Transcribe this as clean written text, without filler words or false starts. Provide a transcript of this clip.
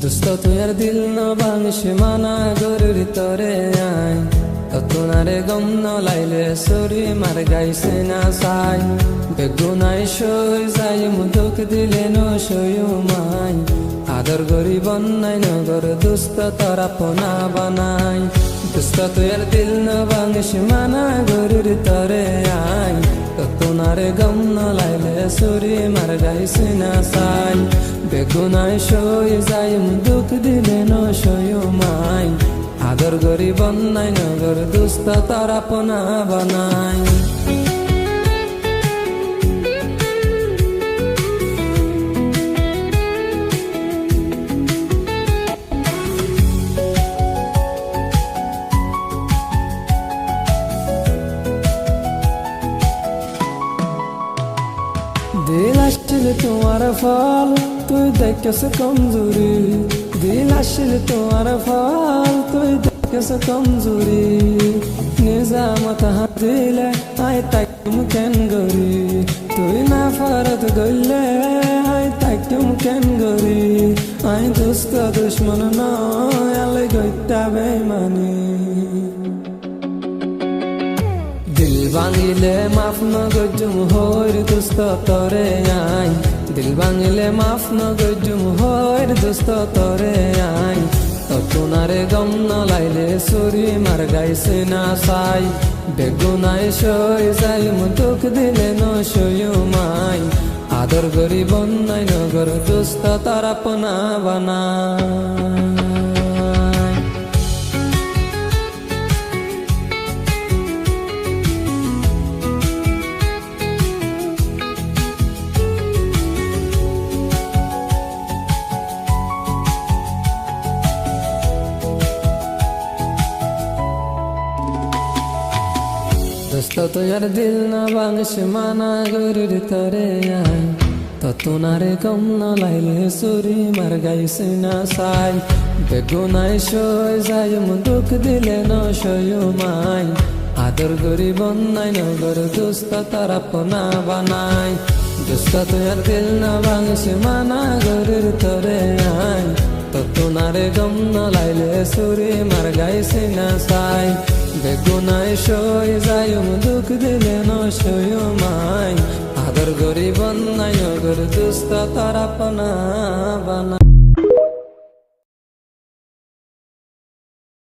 দুস্ত তুই আর দিল ন ভাঙিস মানা গরুর তরে আই ততুনারে গম ন লাইলে সরি মার গাইছে না সাই বেগুনাই সই যাই মুদুক দিলে ন সয়ু মাই আদর গরি বন্যাই নগর দুস্ত তরা পোনা বানাই দুস্ত তুই আর দিল ন ভাঙিস মানা গরুর তরে আই ততুনারে গম ন লাইলে সরি মার গাইছে না সাই বেগুনাই সই যাই দুঃখ দিলে ন সয়ু মাই আদর গরি বন্যাই নগর দুস্ত তারা পোনা বানাই দিল আসছিল তোমার ফল তুই দেখেছ কমজোরি দিল আসছিল তোমার ফল তুই দেখেছ কমজোরি নিজামত হাত দিলে আই তাকুম কেন গরি তুই না ফারত গইলে আই তাকুম কেন গরি আই দুস্ত দুশ্মন নয় আলে গইতা বেমানি দিল ভাঙিলে মাফ ন গজুম হইর দুস্ত তরে আই দিল ভাঙিলে মাফ ন গজুম হইর দুস্ত তরে আই ততুনারে গম ন লাইলে সরি মার গাইছে না সাই বেগুনাই সই যাই মুদুক দিলে ন সয়ু মাই আদর গরি বন্যাই নগর দুস্ত তারা পোনা বানাই দুস্ত তুই আর দিল না ভাঙিস মানা গরুর তরে আই ততুনারে গম ন লাইলে সরি মার গাইছে না সাই বেগুনাই সই যাই মুদুক দিলে ন সয়ু মাই আদর গরি বন্যাই নগর দুস্ত তারা পোনা বানাই দুস্ত তুই আর দিল না ভাঙিস মানা গরুর তরে আই ততুনারে গম ন লাইলে সরি মার গাইছে না সাই বেগুনাই সই যাই মুদুক দিলে ন সয়ু মাই আদর গরি বন্যাই নগর দুস্ত তারা পোনা বানাই